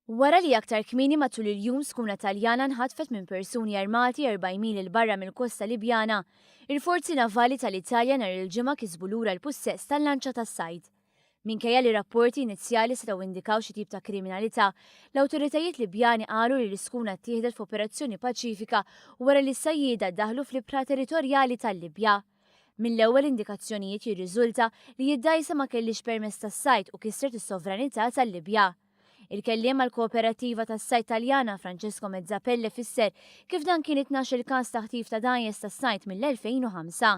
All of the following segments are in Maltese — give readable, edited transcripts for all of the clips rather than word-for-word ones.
Wara li aktar kmini matul il-jum skuna Taljana nħatfet minn persuni armati 40 mil il-barra mill-kosta Libjana, il-forzi navali tal-Italja nhar il-ġimgħa kisbu lura l-pussess tal-lanċa tas-sajd. Minkejja li rapporti inizjali setgħu indikaw xi tip ta' kriminalità, l-awtoritajiet Libjani qalu li l-iskuna ttieħdet f'operazzjoni paċifika wara li s-sajjieda daħlu fl-ibra territorjali tal-Libja. Mill-ewwel indikazzjonijiet jirriżulta li jiddajsa ma kellix permess tas-sajd u kissret is-sovranità tal-Libja. Il-kelliem għal kooperativa tas-sajt Taljana Francesco Mezzapelle fisser kif dan kien 12 il-każ taħtif ta' danjes tas-sajt mill-2005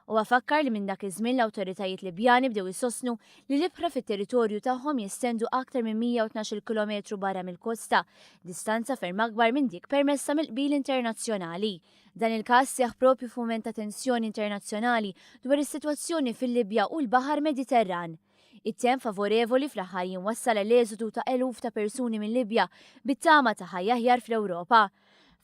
u għafakkar li minn dak iż-żmien l-awtoritajiet Libjani bdew isostnu li l-ibħra fit-territorju tagħhom jistendu aktar minn 112 km barra mill-kosta, distanza ferm akbar minn dik permessa mill-qbil internazzjonali. Dan il-każ seħħ propju f'mument ta' tensjoni internazzjonali dwar is-sitwazzjoni fil-Libja u l-Baħar Mediterran. It-temp favorevoli fl-aħħar jinwassal l-eżodu ta' eluf ta' persuni minn Libja bit-tama ta' ħajja aħjar fl-Ewropa.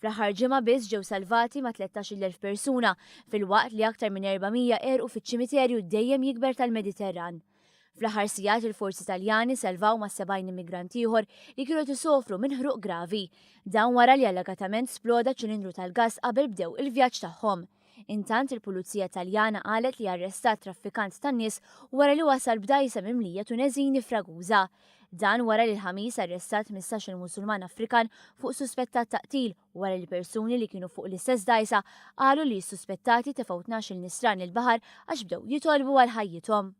Fl-aħħar ġimgħa biss ġew salvati ma' 13,000 persuna fil-waqt li aktar minn 400 erqu fiċ-ċimiterju dejjem jikber tal-Mediterran. Fl-aħħar sigħat il-forzi Taljani salvaw ma' 70 immigranti ieħor li kienu tisofru minn ħruq gravi. Dan wara li allegatament sploda ċilindru tal-gass qabel bdew il-vjaġġ tagħhom. Intant il-Pulizija Taljana qalet li arrestat traffikant tan-nies wara li wasal b'dajsa mimlija Tuneżini fraguża. Dan wara li l-ħamis arrestat 15 Musulman Afrikan fuq suspettat taqtil wara li persuni li kienu fuq l-istess dajsa qalu li s-suspettati tefgħu 12 nisran il-baħar għax bdew jitolbu għal ħajjithom.